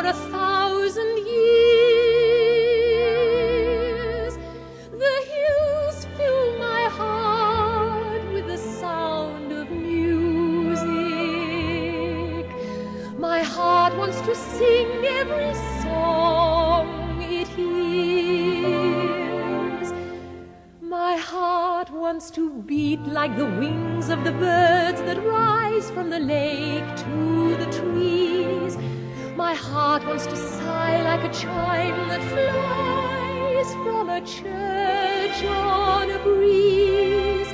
1,000 years. The hills fill my heart with the sound of music. My heart wants to sing every song it hears. My heart wants to beat like the wings of the birds that rise from the lake to the trees. My heart wants to sigh like a chime that flies from a church on a breeze.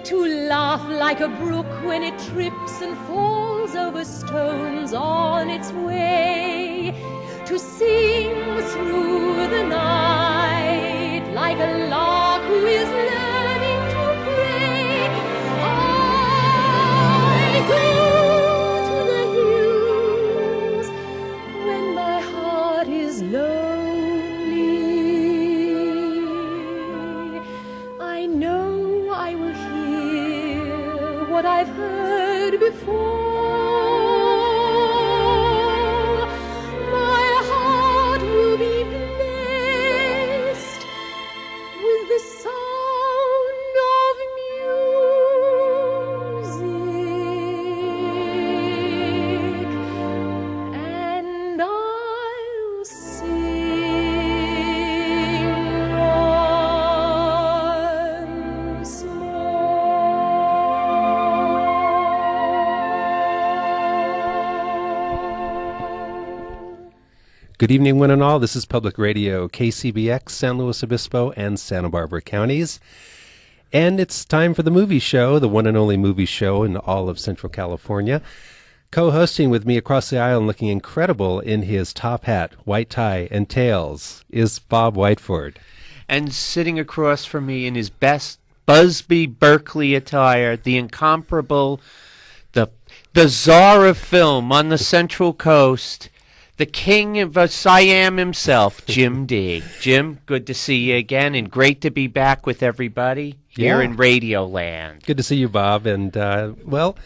To laugh like a brook when it trips and falls over stones on its way. To sing through the night like a lark who is learning to pray. I go to the hills when my heart is lonely. I know I will hear what I've heard before. My heart will be blessed with the sound of music, and I'll sing once more. Good evening, one and all. This is Public Radio, KCBX, San Luis Obispo, and Santa Barbara counties. And it's time for the movie show, the one and only movie show in all of Central California. Co-hosting with me across the aisle and looking incredible in his top hat, white tie, and tails is Bob Whiteford. And sitting across from me in his best Busby Berkeley attire, the incomparable, the czar of film on the Central Coast, the king of Siam himself, Jim Dee. Jim, good to see you again, and great to be back with everybody here in Radio Land. Good to see you, Bob. And, well,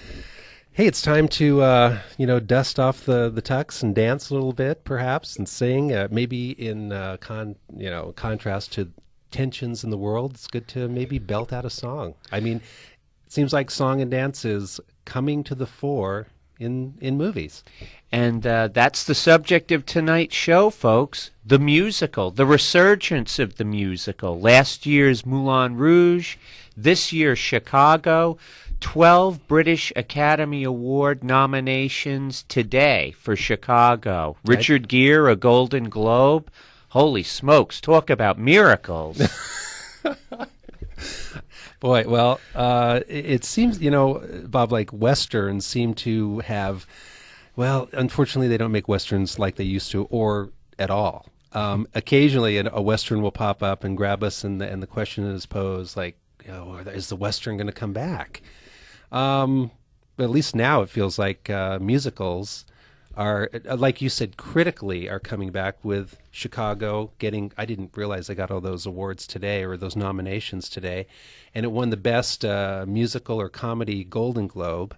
hey, it's time to, dust off the tux and dance a little bit, perhaps, and sing. Maybe in contrast to tensions in the world, it's good to maybe belt out a song. I mean, it seems like song and dance is coming to the fore in movies. And that's the subject of tonight's show, folks. The musical, the resurgence of the musical. Last year's Moulin Rouge, this year Chicago. 12 British Academy Award nominations today for Chicago. Richard Gere, a Golden Globe. Holy smokes, talk about miracles. Boy, well, it seems, Bob, like Westerns seem to have, well, unfortunately they don't make Westerns like they used to or at all. Occasionally a Western will pop up and grab us and the question is posed like, is the Western going to come back? But at least now it feels like musicals are, like you said, critically are coming back with Chicago getting, I didn't realize they got all those awards today or those nominations today, and it won the best musical or comedy Golden Globe,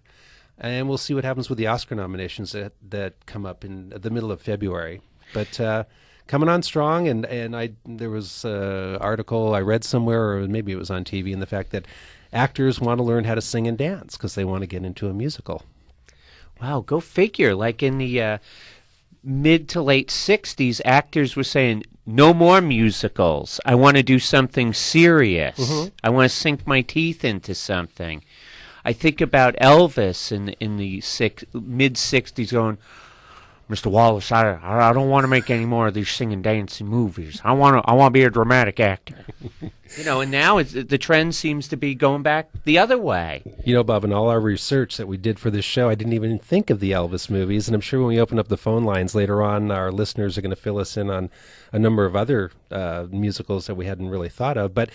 and we'll see what happens with the Oscar nominations that come up in the middle of February. But coming on strong, and there was an article I read somewhere, or maybe it was on TV, and the fact that actors want to learn how to sing and dance because they want to get into a musical. Wow, go figure. Like in the mid to late 60s, actors were saying, no more musicals. I want to do something serious. Mm-hmm. I want to sink my teeth into something. I think about Elvis in the mid-60s going, Mr. Wallace, I don't want to make any more of these singing, dancing movies. I want to be a dramatic actor. And now the trend seems to be going back the other way. Bob, in all our research that we did for this show, I didn't even think of the Elvis movies, and I'm sure when we open up the phone lines later on, our listeners are going to fill us in on a number of other musicals that we hadn't really thought of. But,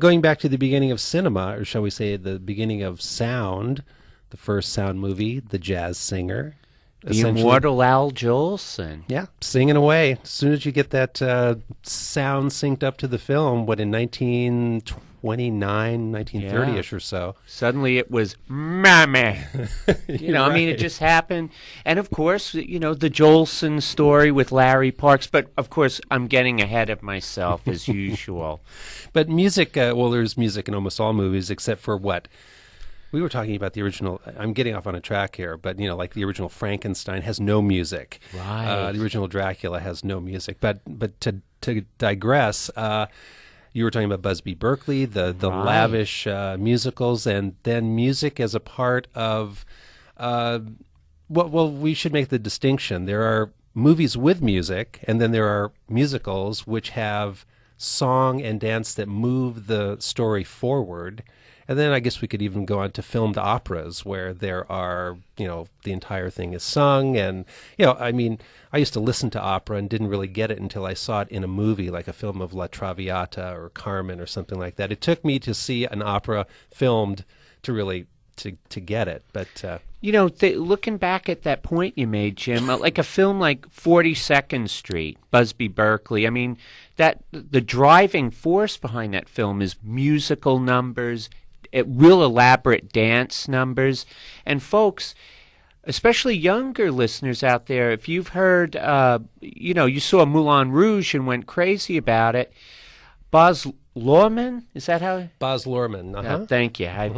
going back to the beginning of cinema, or shall we say the beginning of sound, the first sound movie, The Jazz Singer. The immortal Al Jolson. Yeah, singing away. As soon as you get that sound synced up to the film, in 1912 1929, 1930-ish or so. Suddenly it was Mammy. I mean, it Right. just happened. And of course, the Jolson story with Larry Parks. But of course, I'm getting ahead of myself as usual. But music, there's music in almost all movies except for what? We were talking about the original. I'm getting off on a track here, but like the original Frankenstein has no music. Right. The original Dracula has no music. But to digress, you were talking about Busby Berkeley, the Right. lavish musicals, and then music as a part of. We should make the distinction. There are movies with music, and then there are musicals which have song and dance that move the story forward. And then I guess we could even go on to filmed operas where there are, the entire thing is sung. And, I mean, I used to listen to opera and didn't really get it until I saw it in a movie, like a film of La Traviata or Carmen or something like that. It took me to see an opera filmed to really to get it. But looking back at that point you made, Jim, like a film like 42nd Street, Busby Berkeley, I mean, that the driving force behind that film is musical numbers, real elaborate dance numbers. And folks, especially younger listeners out there, if you've heard, you saw Moulin Rouge and went crazy about it, Baz Luhrmann, is that how? Baz Luhrmann, uh-huh. Thank you. I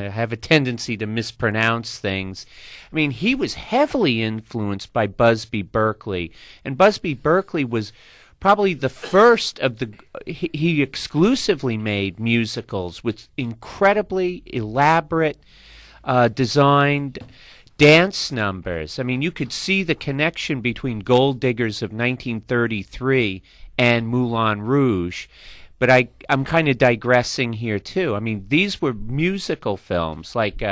have a tendency to mispronounce things. I mean, he was heavily influenced by Busby Berkeley, and Busby Berkeley was probably the first of he exclusively made musicals with incredibly elaborate designed dance numbers. I mean, you could see the connection between Gold Diggers of 1933 and Moulin Rouge. But I'm kind of digressing here, too. I mean, these were musical films like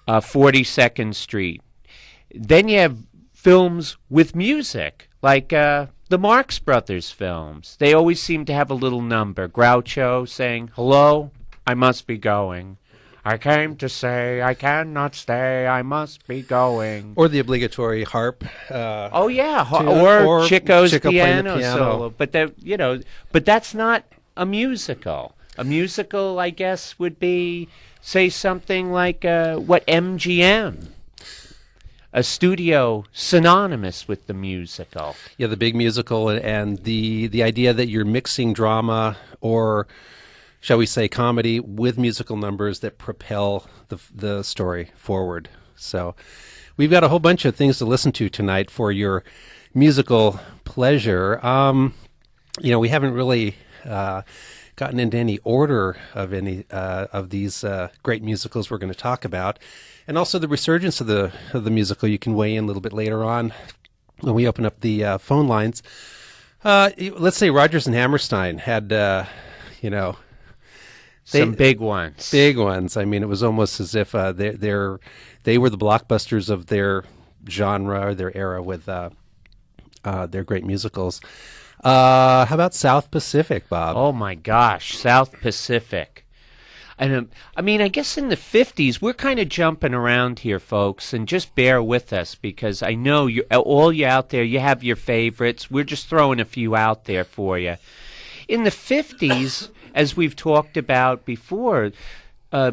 42nd Street. Then you have films with music, like the Marx Brothers films. They always seem to have a little number. Groucho saying, "Hello, I must be going. I came to say I cannot stay, I must be going." Or the obligatory harp. Or Chico's Chico playing the piano solo. But but that's not a musical. A musical, I guess, would be, say, something like what MGM. A studio synonymous with the musical. Yeah, the big musical, and the idea that you're mixing drama or, shall we say, comedy with musical numbers that propel the story forward. So we've got a whole bunch of things to listen to tonight for your musical pleasure. We haven't really gotten into any order of any of these great musicals we're going to talk about. And also the resurgence of the musical. You can weigh in a little bit later on when we open up the phone lines. Let's say Rodgers and Hammerstein had, some big ones. Big ones. I mean, it was almost as if they were the blockbusters of their genre or their era with their great musicals. How about South Pacific, Bob? Oh, my gosh, South Pacific. And I guess in the 50s, we're kind of jumping around here, folks, and just bear with us because I know all you out there, you have your favorites. We're just throwing a few out there for you. In the 50s, as we've talked about before,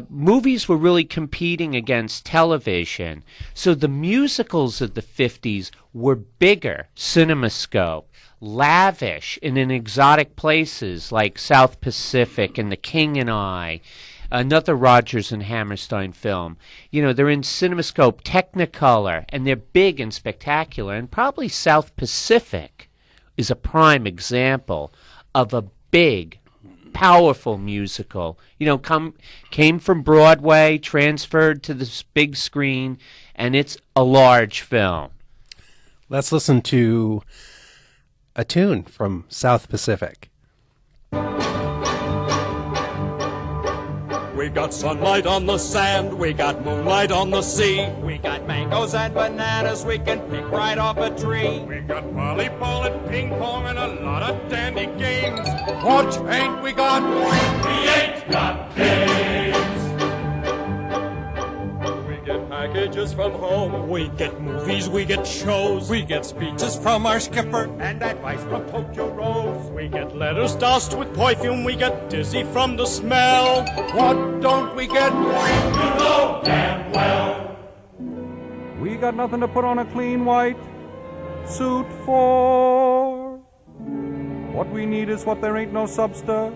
movies were really competing against television. So the musicals of the 50s were bigger, CinemaScope, lavish and in exotic places like South Pacific and The King and I, another Rodgers and Hammerstein film. They're in CinemaScope, Technicolor, and they're big and spectacular. And probably South Pacific is a prime example of a big, powerful musical. Came from Broadway, transferred to this big screen, and it's a large film. Let's listen to a tune from South Pacific. We got sunlight on the sand, we got moonlight on the sea. We got mangoes and bananas we can pick right off a tree. We got volleyball and ping pong and a lot of dandy games. What ain't we got? We ain't got games. We get high packages from home. We get movies, we get shows, we get speeches from our skipper, And advice from Tokyo Rose. we get letters doused with perfume, we get dizzy from the smell. What don't we get? We got nothing to put on a clean white suit for. What we need is what there ain't no substitute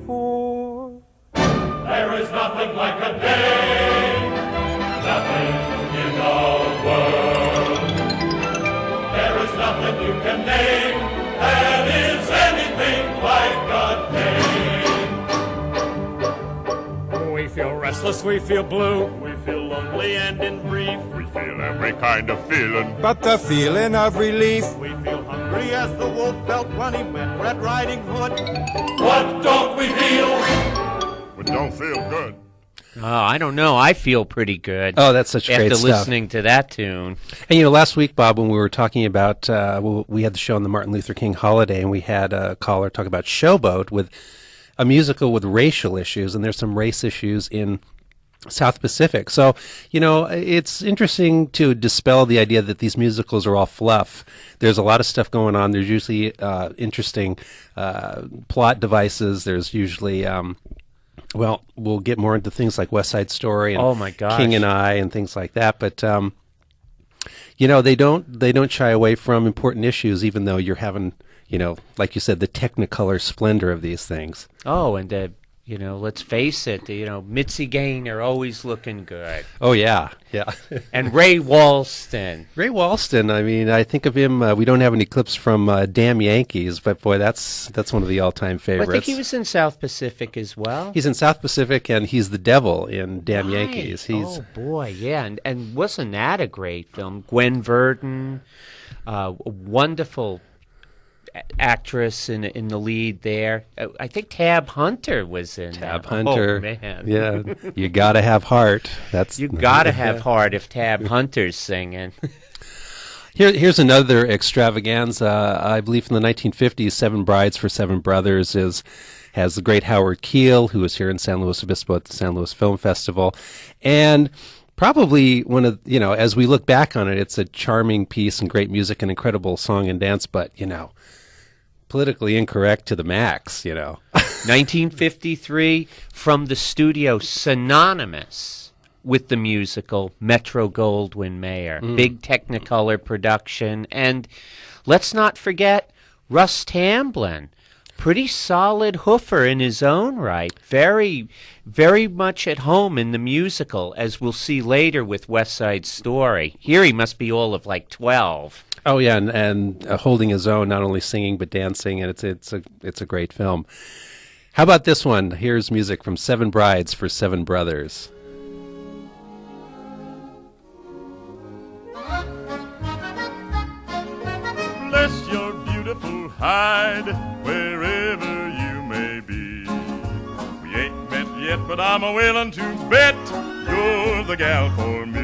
for. There is nothing like a day, nothing in the world. There is nothing you can name that is anything like a day. We feel restless, we feel blue, we feel lonely and in brief. We feel every kind of feeling. But the feeling of relief. We feel hungry as the wolf felt when he met Red Riding Hood. What don't we feel? We don't feel good. Oh, I don't know. I feel pretty good. Oh, that's such great after stuff. listening to that tune. And, you know, last week, Bob, when we were talking about, we had the show on the Martin Luther King holiday, and we had a caller talk about Showboat, with a musical with racial issues, and there's some race issues in South Pacific. So, you know, it's interesting to dispel the idea that these musicals are all fluff. There's a lot of stuff going on. There's usually interesting plot devices. There's usually... well, we'll get more into things like West Side Story and Oh, my gosh. King and I and things like that. But you know, they don't shy away from important issues, even though you're having, you know, like you said, the Technicolor splendor of these things. Oh, and you know, let's face it, you know, Mitzi Gaynor always looking good. Oh yeah, yeah. And Ray Walston. Ray Walston. I mean, I think of him. We don't have any clips from Damn Yankees, but boy, that's one of the all-time favorites. I think he was in South Pacific as well. He's in South Pacific, and he's the devil in Damn Right. Yankees. He's Oh boy, yeah, and wasn't that a great film? Gwen Verdon, a wonderful actress in the lead there. I think Tab Hunter was in Tab that. Hunter. Oh man, Yeah, you gotta have heart. That's you gotta have heart if Tab Hunter's singing. Here's another extravaganza. I believe from the 1950s, Seven Brides for Seven Brothers has the great Howard Keel, who was here in San Luis Obispo at the San Luis Film Festival, and probably one of, you know, as we look back on it, it's a charming piece and great music and incredible song and dance, but, you know, politically incorrect to the max, you know. 1953, from the studio synonymous with the musical Metro-Goldwyn-Mayer. Big Technicolor production. And let's not forget Russ Tamblyn. Pretty solid hoofer in his own right. Very, very much at home in the musical, as we'll see later with West Side Story. Here he must be all of like 12. Oh yeah, and holding his own, not only singing but dancing, and it's a great film. How about this one? Here's music from Seven Brides for Seven Brothers. Bless your beautiful hide wherever you may be. We ain't met yet, but I'm a willing to bet you're the gal for me.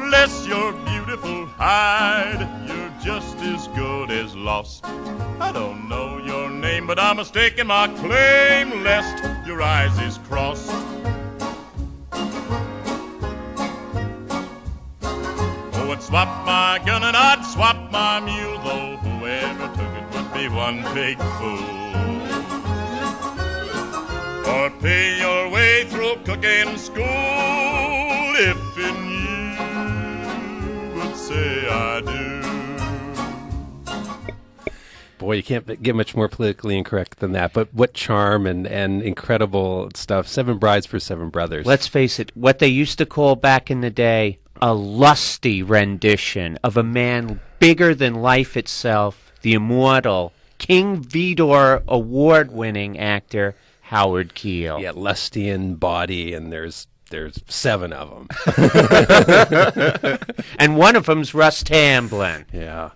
Bless your beautiful hide, you're just as good as lost. I don't know your name, but I'm mistaken my claim, lest your eyes is crossed. Oh, I'd swap my gun and I'd swap my mule, though whoever took it would be one big fool. Or pay your way through cooking school if in you would say I do. Boy, you can't get much more politically incorrect than that. But what charm and incredible stuff. Seven Brides for Seven Brothers. Let's face it, what they used to call back in the day a lusty rendition of a man bigger than life itself, the immortal King Vidor award-winning actor Howard Keel. Yeah, lusty in body, and there's seven of them. And one of them's Russ Tamblyn. Yeah.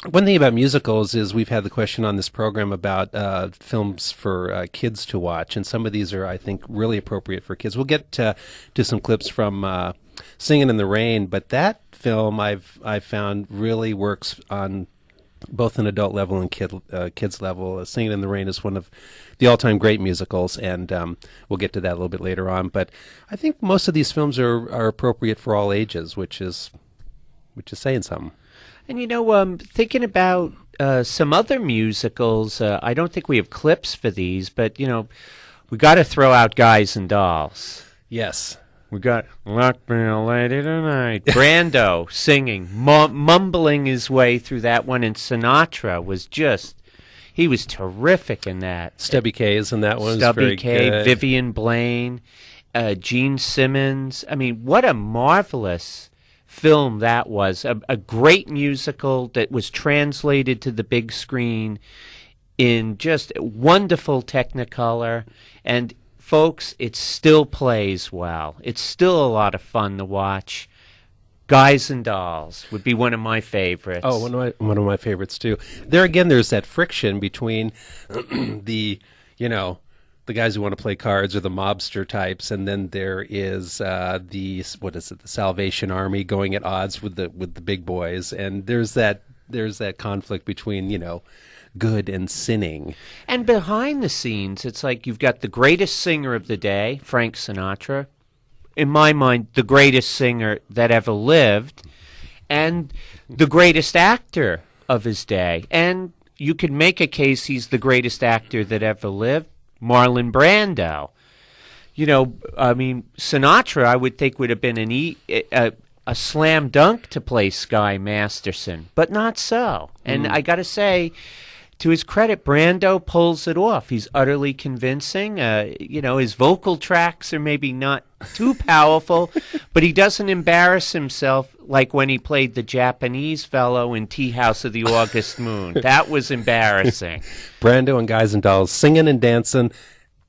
One thing about musicals is we've had the question on this program about films for kids to watch, and some of these are, I think, really appropriate for kids. We'll get to some clips from Singin' in the Rain, but that film I've found really works on both an adult level and kids level. Singing in the Rain is one of the all-time great musicals, and we'll get to that a little bit later on. But I think most of these films are appropriate for all ages, which is saying something. And thinking about some other musicals, I don't think we have clips for these, but we got to throw out Guys and Dolls. Yes. We got Luck Me a Lady Tonight. Brando singing, mumbling his way through that one, and Sinatra was he was terrific in that. Stubby K is in that one. Stubby K, good. Vivian Blaine, Gene Simmons. I mean, what a marvelous film that was. A great musical that was translated to the big screen in just wonderful Technicolor. And folks, it still plays well. It's still a lot of fun to watch. Guys and Dolls would be one of my favorites. Oh, one of my favorites too. There again, there's that friction between the guys who want to play cards or the mobster types, and then there is the Salvation Army going at odds with the big boys, and there's that conflict between good and sinning. And behind the scenes, it's like you've got the greatest singer of the day, Frank Sinatra, in my mind, the greatest singer that ever lived, and the greatest actor of his day. And you could make a case he's the greatest actor that ever lived, Marlon Brando. Sinatra, I would think, would have been a slam dunk to play Sky Masterson, but not so. And I got to say, to his credit, Brando pulls it off. He's utterly convincing. His vocal tracks are maybe not too powerful, but he doesn't embarrass himself like when he played the Japanese fellow in Tea House of the August Moon. That was embarrassing. Brando and Guys and Dolls singing and dancing,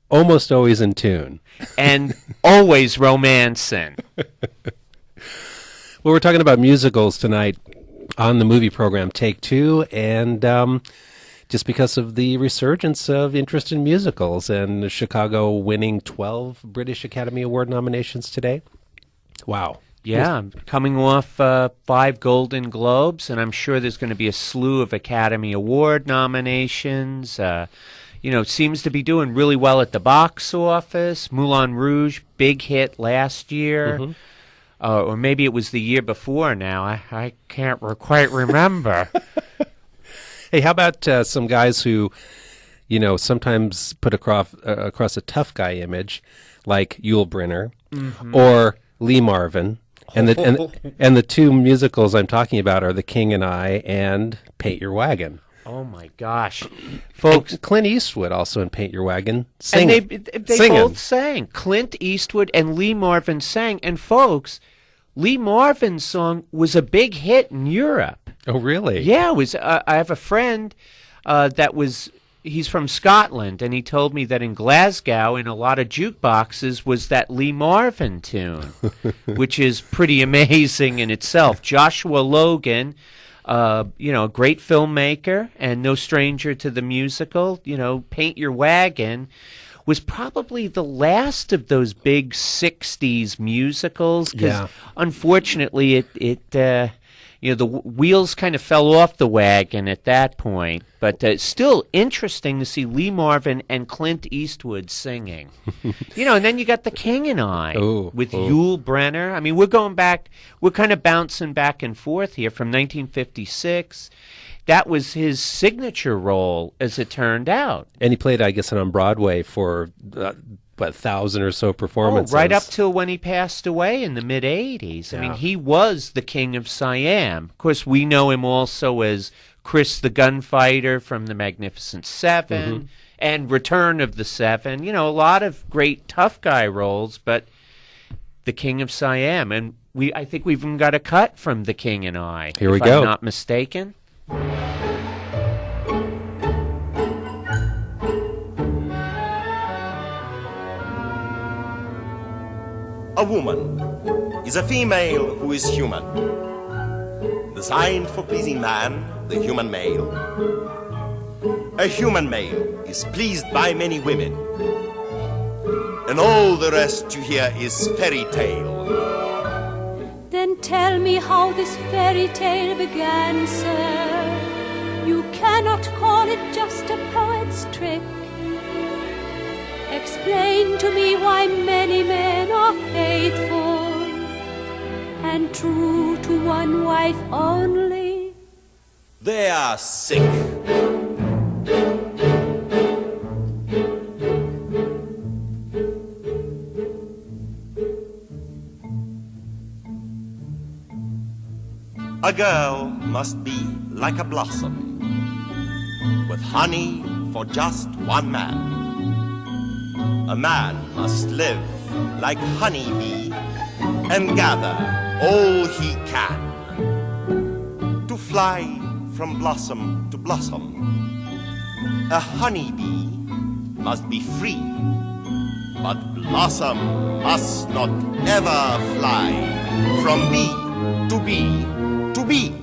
almost always in tune. And always romancing. Well, we're talking about musicals tonight on the movie program Take Two, and just because of the resurgence of interest in musicals, and Chicago winning 12 British Academy Award nominations today. Wow. Yeah, coming off 5 Golden Globes, and I'm sure there's going to be a slew of Academy Award nominations. Seems to be doing really well at the box office. Moulin Rouge, big hit last year. Mm-hmm. Or maybe it was the year before now. I can't quite remember. Hey, how about some guys who, sometimes put across a tough guy image, like Yul Brynner or Lee Marvin, and the two musicals I'm talking about are The King and I and Paint Your Wagon. Oh my gosh, folks! And Clint Eastwood also in Paint Your Wagon, singing. And they both sang. Clint Eastwood and Lee Marvin sang, and folks, Lee Marvin's song was a big hit in Europe. Oh, really? Yeah, it was. I have a friend he's from Scotland, and he told me that in Glasgow, in a lot of jukeboxes, was that Lee Marvin tune, which is pretty amazing in itself. Joshua Logan, a great filmmaker and no stranger to the musical. Paint Your Wagon was probably the last of those big 60s musicals, because unfortunately the wheels kind of fell off the wagon at that point. But it's still interesting to see Lee Marvin and Clint Eastwood singing. And then you got The King and I with Yul Brynner. I mean, we're kind of bouncing back and forth here from 1956. That was his signature role, as it turned out. And he played, I guess, on Broadway for 1,000 or so performances. Right up till when he passed away in the mid-'80s. Yeah. I mean, he was the King of Siam. Of course, we know him also as Chris the Gunfighter from The Magnificent Seven and Return of the Seven. A lot of great tough guy roles, but the King of Siam. And I think we've even got a cut from The King and I, Here we go. I'm not mistaken. A woman is a female who is human, designed for pleasing man, the human male. A human male is pleased by many women, and all the rest you hear is fairy tale. Then tell me how this fairy tale began, sir. You cannot call it just a poet's trick. Explain to me why many men are faithful and true to one wife only. They are sick. A girl must be like a blossom, with honey for just one man. A man must live like honeybee and gather all he can, to fly from blossom to blossom. A honeybee must be free, but blossom must not ever fly from bee to bee to bee.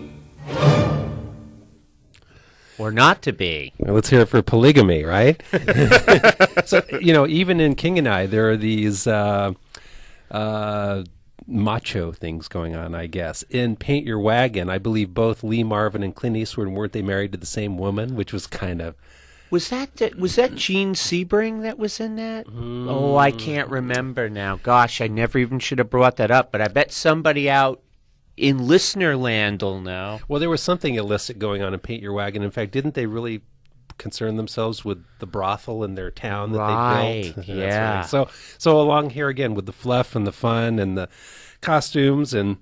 Or not to be. Well, let's hear it for polygamy, right? So, even in King and I, there are these macho things going on, I guess. In Paint Your Wagon, I believe both Lee Marvin and Clint Eastwood, weren't they married to the same woman, which was kind of... Was that Gene Sebring that was in that? Oh, I can't remember now. Gosh, I never even should have brought that up, but I bet somebody out in listener land will know. Well, there was something illicit going on in Paint Your Wagon. In fact, didn't they really concern themselves with the brothel in their town that they built? Yeah. That's right. So along here again with the fluff and the fun and the costumes and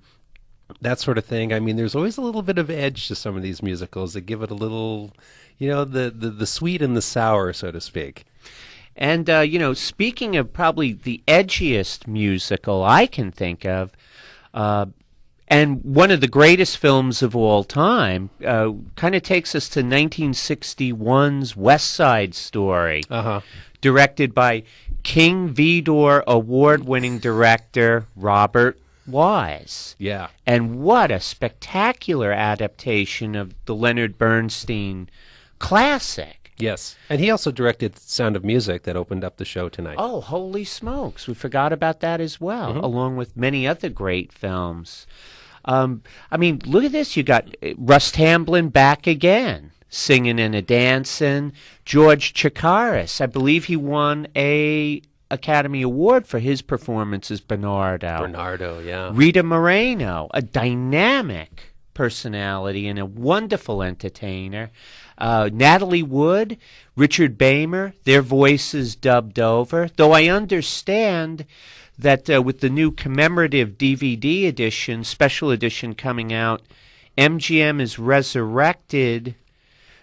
that sort of thing. I mean, there's always a little bit of edge to some of these musicals that give it a little, the sweet and the sour, so to speak. And, speaking of probably the edgiest musical I can think of, and one of the greatest films of all time, kind of takes us to 1961's West Side Story, directed by King Vidor award-winning director Robert Wise. Yeah. And what a spectacular adaptation of the Leonard Bernstein classic. Yes. And he also directed Sound of Music that opened up the show tonight. Oh, holy smokes. We forgot about that as well, along with many other great films. Look at this. You got Russ Tamblyn back again, singing and a-dancing. George Chakiris, I believe he won a Academy Award for his performance as Bernardo. Bernardo, yeah. Rita Moreno, a dynamic personality and a wonderful entertainer. Natalie Wood, Richard Beymer, their voices dubbed over. Though I understand that with the new commemorative DVD edition, special edition coming out, MGM has resurrected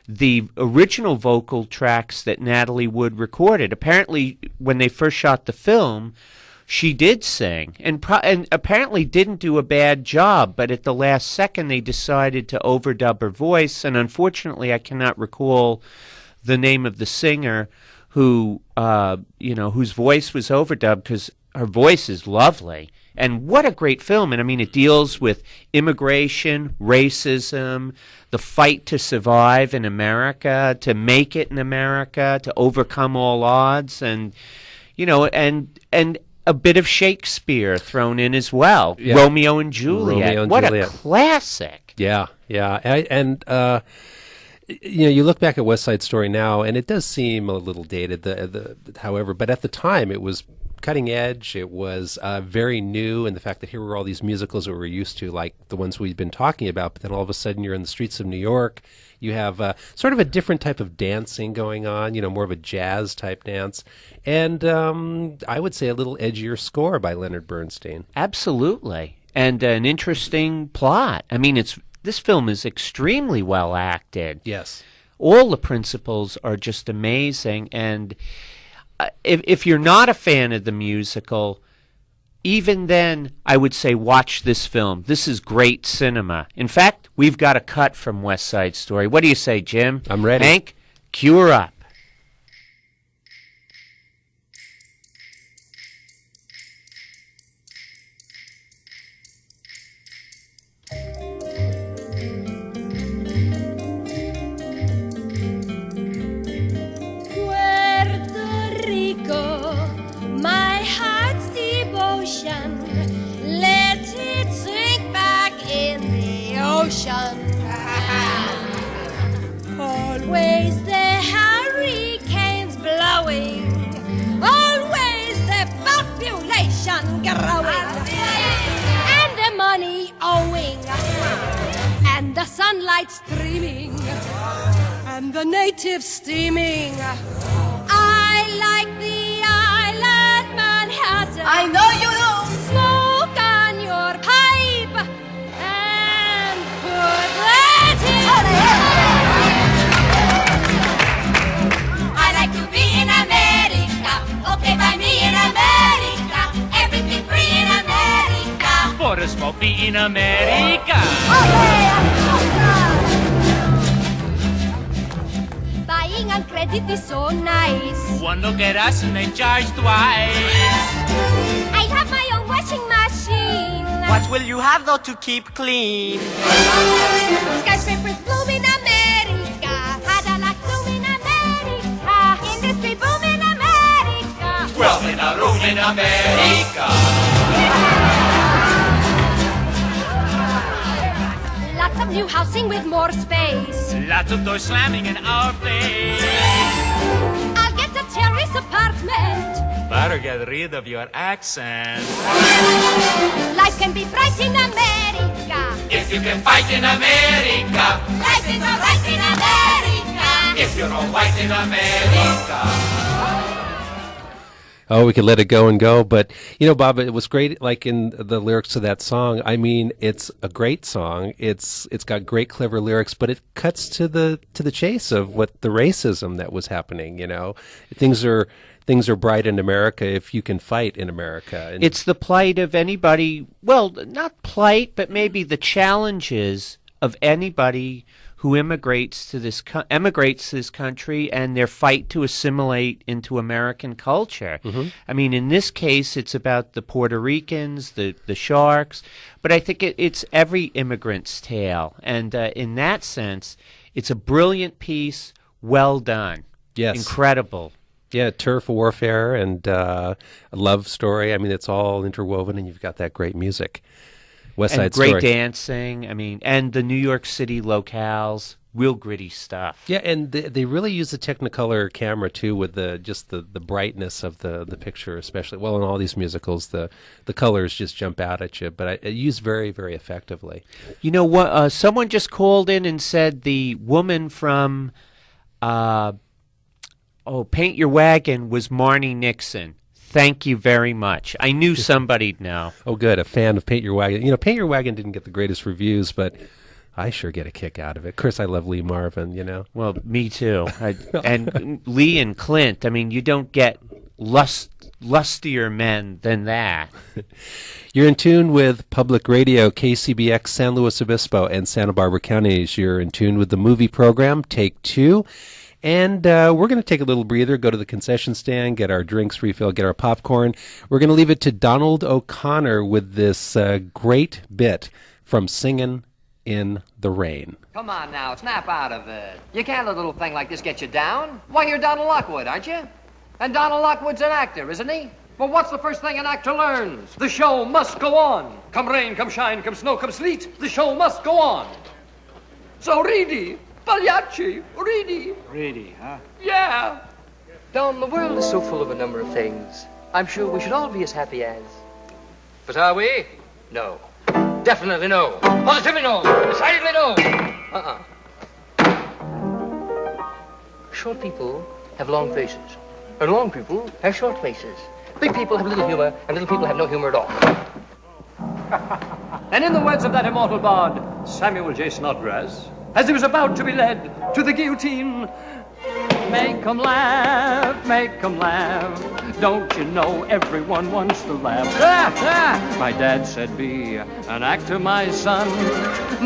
the original vocal tracks that Natalie Wood recorded. Apparently, when they first shot the film, she did sing, and apparently didn't do a bad job, but at the last second they decided to overdub her voice, and unfortunately I cannot recall the name of the singer whose voice was overdubbed, because her voice is lovely. And what a great film. And I mean, it deals with immigration, racism, the fight to survive in America, to make it in America, to overcome all odds, and a bit of Shakespeare thrown in as well. Yeah. Romeo and Juliet. A classic. Yeah, yeah. You look back at West Side Story now, and it does seem a little dated, however, but at the time it was cutting edge. It was very new, and the fact that here were all these musicals that we're used to, like the ones we've been talking about, but then all of a sudden you're in the streets of New York. You have sort of a different type of dancing going on, more of a jazz type dance, and I would say a little edgier score by Leonard Bernstein. Absolutely, and an interesting plot. I mean, this film is extremely well acted. Yes. All the principals are just amazing, and if you're not a fan of the musical, even then, I would say watch this film. This is great cinema. In fact, we've got a cut from West Side Story. What do you say, Jim? I'm ready. Hank, cue her up. Let it sink back in the ocean. inflation growing, and the money owing, and the sunlight streaming, and the natives steaming. I like the island Manhattan. I know you do. Smoke on your pipe and put that in. I like to be in America. Okay, by me in America. Everything free in America. For a smoke be in America. Buying on credit is so nice. One look at us and they charge twice. I have my own washing machine. What will you have though to keep clean? Skyscrapers bloom in America. Cadillac zoom in America. Industry boom in America. 12 in a room in America. Lots of new housing with more space. Lots of doors slamming in our face. I'll get a terrace apartment. Better get rid of your accent. Life can be bright in America. If you can fight in America. Life is alright in America. If you're all white in America. Oh, we could let it go and go, but you know, Bob, it was great. Like in the lyrics to that song, I mean, it's a great song. It's got great, clever lyrics, but it cuts to the chase of what the racism that was happening. You know, things are bright in America if you can fight in America. And it's the plight of anybody. Well, not plight, but maybe the challenges of anybody who emigrates to this country and their fight to assimilate into American culture. Mm-hmm. I mean, in this case, it's about the Puerto Ricans, the Sharks, but I think it's every immigrant's tale. And in that sense, it's a brilliant piece, well done. Yes. Incredible. Yeah, turf warfare and a love story. I mean, it's all interwoven, and you've got that great music. West Side Story. Great dancing, I mean, and the New York City locales, real gritty stuff. Yeah, and they really use the Technicolor camera too, with the brightness of the picture, especially. Well, in all these musicals, the colors just jump out at you, but I used very, very effectively. You know what? Someone just called in and said the woman from Paint Your Wagon was Marnie Nixon. Thank you very much. I knew somebody'd know. Oh, good. A fan of Paint Your Wagon. You know, Paint Your Wagon didn't get the greatest reviews, but I sure get a kick out of it. Of course, I love Lee Marvin, you know. Well, me too. And Lee and Clint, I mean, you don't get lustier men than that. You're in tune with Public Radio, KCBX, San Luis Obispo, and Santa Barbara counties. You're in tune with the movie program, Take Two. And we're going to take a little breather, go to the concession stand, get our drinks refilled, get our popcorn. We're going to leave it to Donald O'Connor with this great bit from Singin' in the Rain. Come on now, snap out of it. You can't let a little thing like this get you down. Why, you're Donald Lockwood, aren't you? And Donald Lockwood's an actor, isn't he? Well, what's the first thing an actor learns? The show must go on. Come rain, come shine, come snow, come sleet, the show must go on. So, Reedy, Pagliacci, Reedy. Reedy, huh? Yeah. Don, the world is so full of a number of things. I'm sure we should all be as happy as. But are we? No. Definitely no. Positively no. Decidedly no. Short people have long faces. And long people have short faces. Big people have little humor, and little people have no humor at all. And in the words of that immortal bard, Samuel J. Snodgrass, as he was about to be led to the guillotine, make 'em laugh, don't you know everyone wants to laugh? My dad said be an actor, my son,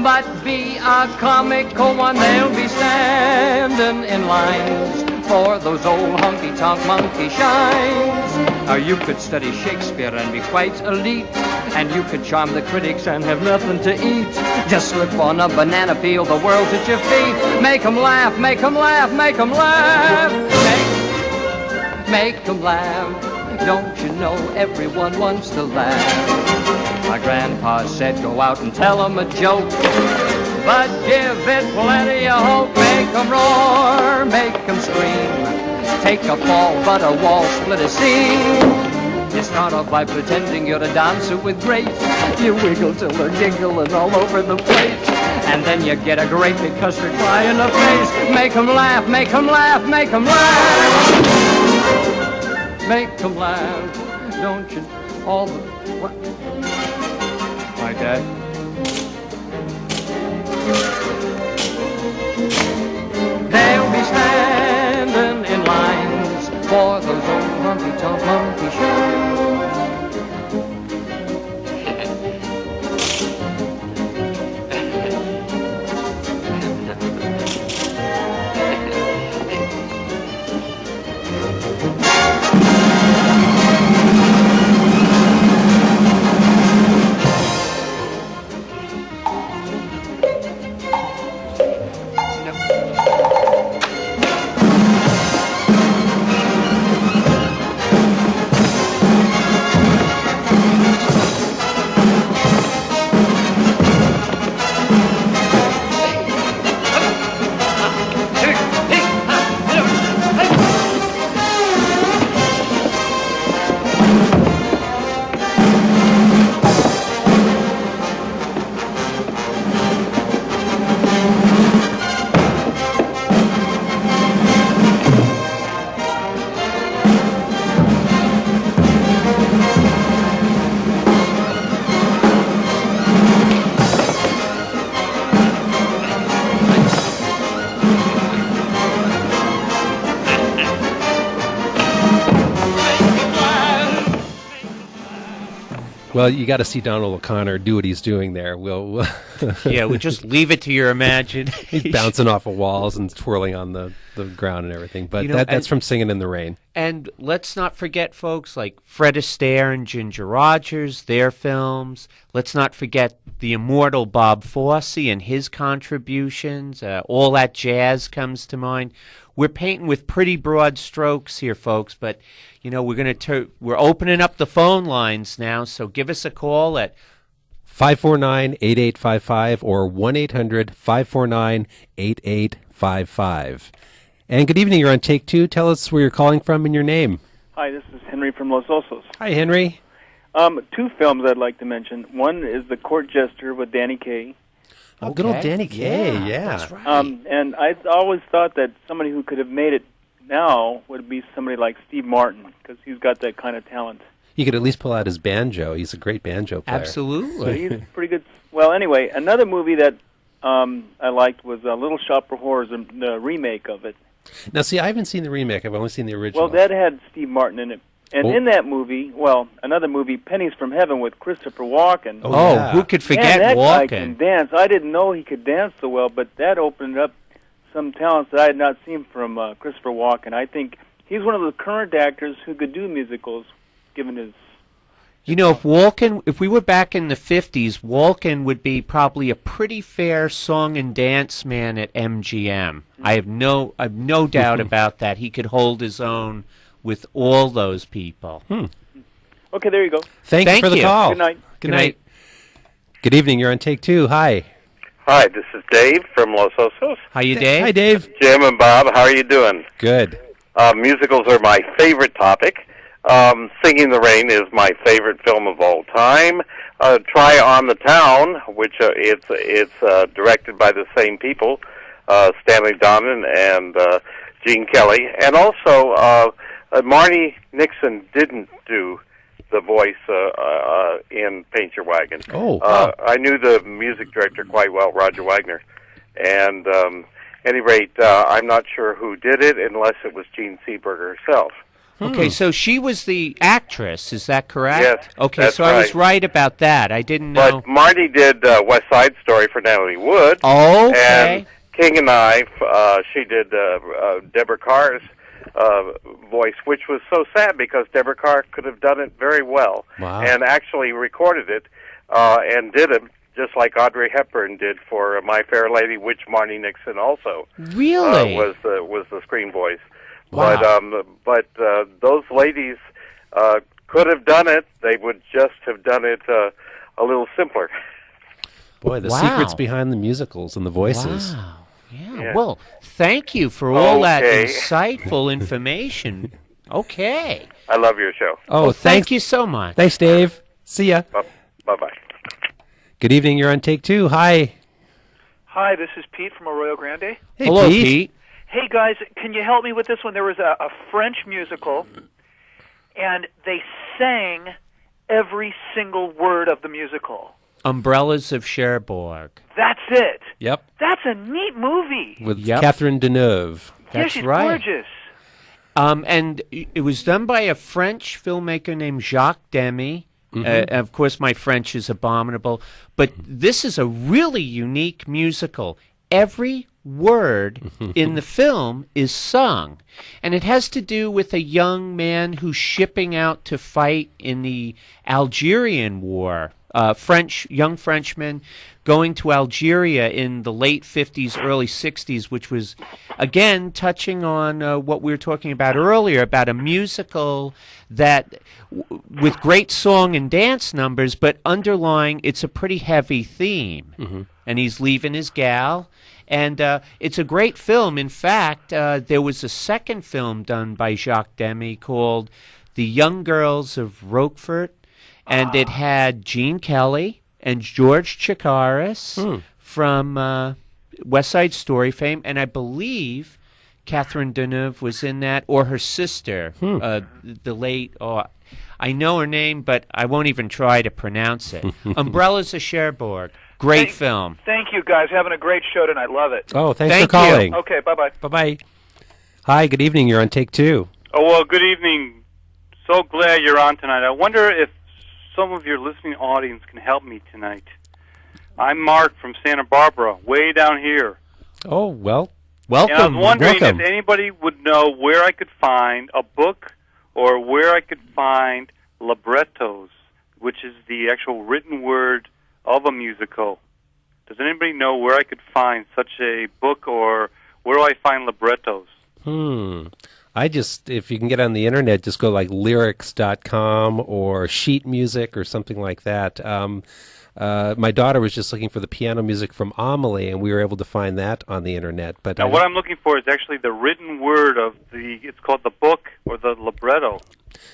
but be a comical one. They'll be standing in lines for those old honky-tonk monkey shines. Or you could study Shakespeare and be quite elite, and you could charm the critics and have nothing to eat. Just slip on a banana peel, the world's at your feet. Make 'em laugh, make 'em laugh, make 'em laugh. Make 'em laugh. Don't you know everyone wants to laugh? My grandpa said go out and tell 'em a joke, but give it plenty of hope. Make 'em roar, make 'em scream. Take a fall, but a wall split a seam. It's caught off by pretending you're a dancer with grace. You wiggle till they're giggling all over the place. And then you get a great big custard pie in the face. Make 'em laugh, make 'em laugh, make 'em laugh. Make 'em laugh, don't you? All the... What? Like that? They'll be standing in lines for those old humpy-tump monkey shows. Well, you got to see Donald O'Connor do what he's doing there. We'll Yeah, we just leave it to your imagination. He's bouncing off of walls and twirling on the ground and everything. But You know, that's from Singing in the Rain. And let's not forget, folks, like Fred Astaire and Ginger Rogers, their films. Let's not forget the immortal Bob Fosse and his contributions. All That Jazz comes to mind. We're painting with pretty broad strokes here, folks, but you know we're opening up the phone lines now. So give us a call at 549-8855 or 1-800-549-8855. And good evening. You're on Take Two. Tell us where you're calling from and your name. Hi, this is Henry from Los Osos. Hi, Henry. Two films I'd like to mention. One is The Court Jester with Danny Kaye. Oh, good old Danny Kaye, yeah. That's right. And I always thought that somebody who could have made it now would be somebody like Steve Martin, because he's got that kind of talent. He could at least pull out his banjo. He's a great banjo player. Absolutely. He's pretty good. Well, anyway, another movie that I liked was Little Shop of Horrors, the remake of it. Now, see, I haven't seen the remake. I've only seen the original. Well, that had Steve Martin in it. And in that movie, another movie, Pennies from Heaven with Christopher Walken. Oh, yeah. Who could forget that Walken? Guy can dance. I didn't know he could dance so well, but that opened up some talents that I had not seen from Christopher Walken. I think he's one of the current actors who could do musicals, given his... You know, if we were back in the 50s, Walken would be probably a pretty fair song and dance man at MGM. I have no doubt about that. He could hold his own with all those people. Okay, there you go. Thank you for the call. Good night. Good night. Good evening. You're on Take Two. Hi. Hi, this is Dave from Los Osos. How you, Dave? Hi, Dave. Jim and Bob, how are you doing? Good. Musicals are my favorite topic. Singing in the Rain is my favorite film of all time. Try on the Town, which it's directed by the same people, Stanley Donen and Gene Kelly. And also, Marty Nixon didn't do the voice in Paint Your Wagon. Oh, wow. I knew the music director quite well, Roger Wagner. And at any rate, I'm not sure who did it, unless it was Gene Seberger herself. Okay, so she was the actress, is that correct? Yes, Okay, that's so I was right about that. I didn't know. But Marty did West Side Story for Natalie Wood. Oh, okay. And King and I, she did Deborah Carr's voice, which was so sad because Deborah Carr could have done it very well. Wow. And actually recorded it and did it just like Audrey Hepburn did for My Fair Lady, which Marty Nixon also Really? was the screen voice. Wow. But those ladies could have done it. They would just have done it a little simpler. Boy, the Wow. secrets behind the musicals and the voices. Wow. Yeah. Well, thank you for all that Okay. insightful information. Okay. I love your show. Oh, well, thank you so much. Thanks, Dave. See ya. Bye-bye. Good evening. You're on Take Two. Hi. Hi, this is Pete from Arroyo Grande. Hey, hello, Pete. Hey, guys, can you help me with this one? There was a French musical, and they sang every single word of the musical. Umbrellas of Cherbourg. That's it. Yep. That's a neat movie. With Catherine Deneuve. That's she's right. gorgeous. And it was done by a French filmmaker named Jacques Demy. Of course, my French is abominable, but this is a really unique musical. Every word in the film is sung, and it has to do with a young man who's shipping out to fight in the Algerian War. Young Frenchman going to Algeria in the late 50s, early 60s, which was, again, touching on what we were talking about earlier, about a musical that, with great song and dance numbers, but underlying, it's a pretty heavy theme. And he's leaving his gal, and it's a great film. In fact, there was a second film done by Jacques Demy called The Young Girls of Roquefort, and it had Gene Kelly and George Chakiris from West Side Story fame, and I believe Catherine Deneuve was in that, or her sister, the late, I know her name, but I won't even try to pronounce it. Umbrellas of Cherbourg. Great film. Thank you, guys. Having a great show tonight. Love it. Oh, thanks for calling. Okay, bye-bye. Bye-bye. Hi, good evening. You're on Take Two. Oh, well, good evening. So glad you're on tonight. I wonder if some of your listening audience can help me tonight. I'm Mark from Santa Barbara, way down here. Oh, well, welcome. And I was wondering welcome. if anybody would know where I could find a book or where I could find librettos, which is the actual written word of a musical. Does anybody know where I could find such a book, or where do I find librettos? If you can get on the internet, just go like lyrics.com or sheet music or something like that. My daughter was just looking for the piano music from Amelie, and we were able to find that on the internet. But Now, what I'm looking for is actually the written word of it's called the book or the libretto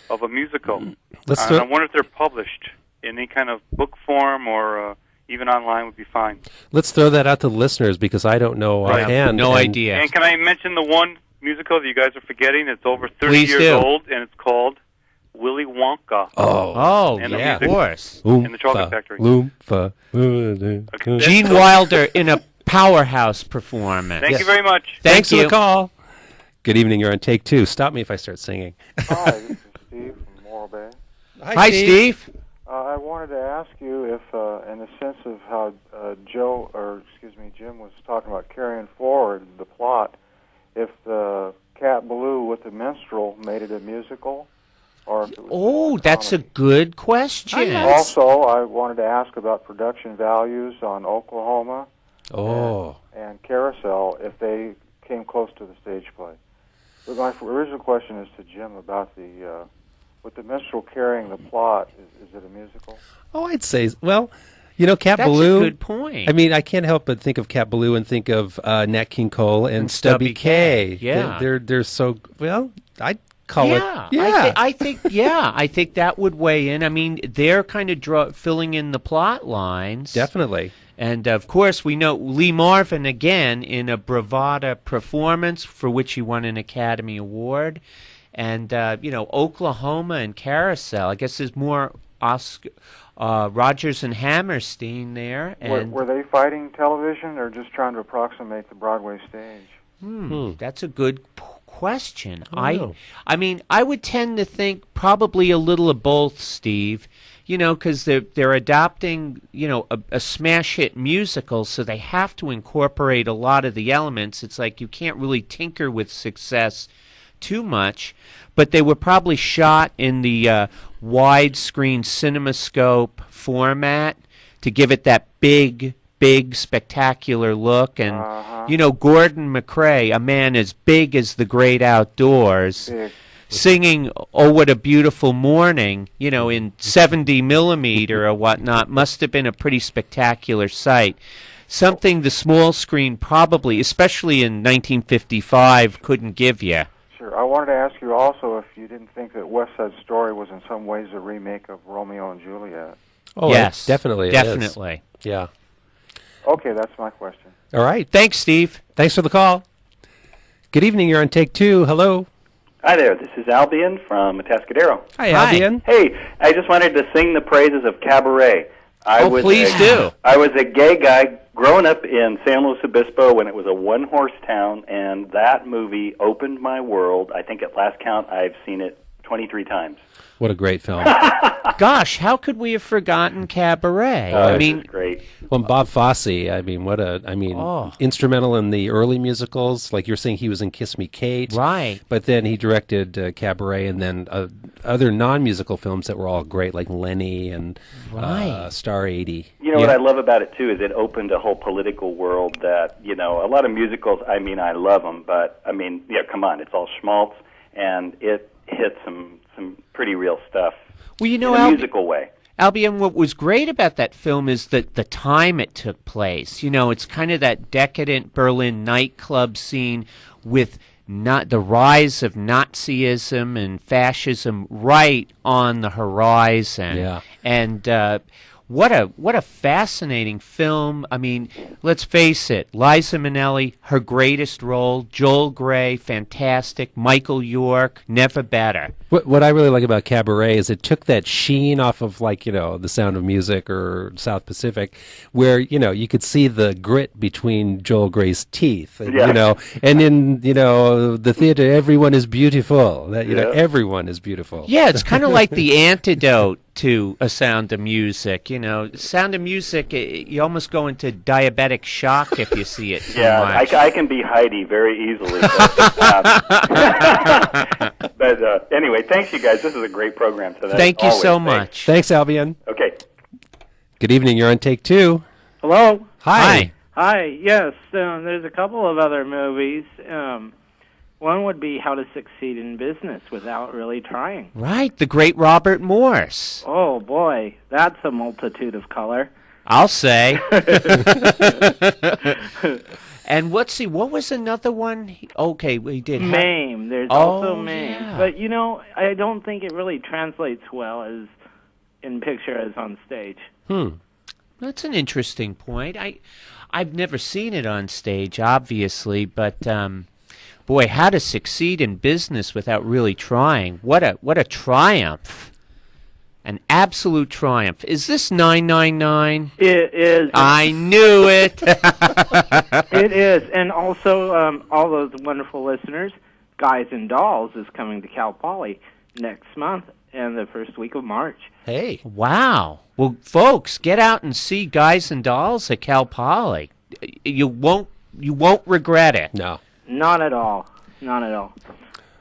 of a musical. I wonder if they're published in any kind of book form, or even online would be fine. Let's throw that out to the listeners, because I don't know offhand. No idea. And can I mention the one musical that you guys are forgetting? It's over 30 Please years do. old, and it's called Willy Wonka. Oh, and the yeah, of music course. In the Chocolate Factory. Gene Wilder in a powerhouse performance. Thank you very much. Thanks Thank for you. the call. Good evening. You're on Take Two. Stop me if I start singing. Hi, this is Steve from Morro Bay. Hi, Steve. I wanted to ask you if, in the sense of how Jim was talking about carrying forward the plot, if the Cat Ballou with the Minstrel made it a musical, or if it was Oh, that's a good question. Also, I wanted to ask about production values on Oklahoma and Carousel, if they came close to the stage play. But my original question is to Jim about the with the Minstrel carrying the plot. Is it a musical? Oh, I'd say, well, Cat That's Ballou. a good point. I mean, I can't help but think of Cat Ballou and think of Nat King Cole and Stubby K. Yeah. They're so, well, I'd call it. Yeah. I think that would weigh in. I mean, they're kind of filling in the plot lines. Definitely. And, of course, we know Lee Marvin, again, in a bravada performance for which he won an Academy Award. And, Oklahoma and Carousel, I guess there's more Rodgers and Hammerstein there. And Were they fighting television, or just trying to approximate the Broadway stage? That's a good question. I mean, I would tend to think probably a little of both, Steve. Because they're adopting, a smash hit musical, so they have to incorporate a lot of the elements. It's like you can't really tinker with success too much, but they were probably shot in the widescreen CinemaScope format to give it that big, spectacular look. And, Gordon McRae, a man as big as the great outdoors, singing "Oh, What a Beautiful Morning," in 70 millimeter or whatnot, must have been a pretty spectacular sight. Something the small screen probably, especially in 1955, couldn't give you. answer. I wanted to ask you also if you didn't think that West Side Story was in some ways a remake of Romeo and Juliet. Oh, yes, definitely. Definitely. Yeah. Okay, that's my question. All right. Thanks, Steve. Thanks for the call. Good evening. You're on Take Two. Hello. Hi there. This is Albion from Atascadero. Hi, Albion. Hey, I just wanted to sing the praises of Cabaret. Please do. I was a gay guy growing up in San Luis Obispo when it was a one-horse town, and that movie opened my world. I think at last count I've seen it 23 times. What a great film. Gosh, how could we have forgotten Cabaret? I mean, great. Well, Bob Fosse, instrumental in the early musicals. Like you're saying, he was in Kiss Me, Kate. Right. But then he directed Cabaret and then other non-musical films that were all great, like Lenny and Star 80. You know what I love about it, too, is it opened a whole political world that, a lot of musicals, I love them, but, come on, it's all schmaltz, and it hit some pretty real stuff in a musical way. Albion, what was great about that film is that the time it took place. It's kind of that decadent Berlin nightclub scene with the rise of Nazism and fascism right on the horizon. Yeah. And what a fascinating film. I mean, let's face it, Liza Minnelli, her greatest role, Joel Grey, fantastic, Michael York, never better. What I really like about Cabaret is it took that sheen off of The Sound of Music or South Pacific, where you could see the grit between Joel Grey's teeth, and in the theater everyone is beautiful. Everyone is beautiful. Yeah, it's kind of like the antidote to A Sound of Music. Sound of Music, you almost go into diabetic shock if you see it too much. I can be Heidi very easily. But anyway, thanks, you guys. This is a great program today. Thank you so much. Thanks, Albion. Okay. Good evening. You're on Take Two. Hello. Hi. Hi. Yes, there's a couple of other movies. One would be How to Succeed in Business Without Really Trying. Right, the great Robert Morse. Oh, boy, that's a multitude of color. I'll say. And what was another one? We did Mame. There's also Mame. Yeah. But, I don't think it really translates well as in picture as on stage. That's an interesting point. I've never seen it on stage, obviously, but boy, How to Succeed in Business Without Really Trying. What a triumph. An absolute triumph. Is this 999? It is. I knew it. It is. And also, all those wonderful listeners, Guys and Dolls is coming to Cal Poly next month and the first week of March. Hey. Wow. Well, folks, get out and see Guys and Dolls at Cal Poly. You won't regret it. No. Not at all. Not at all.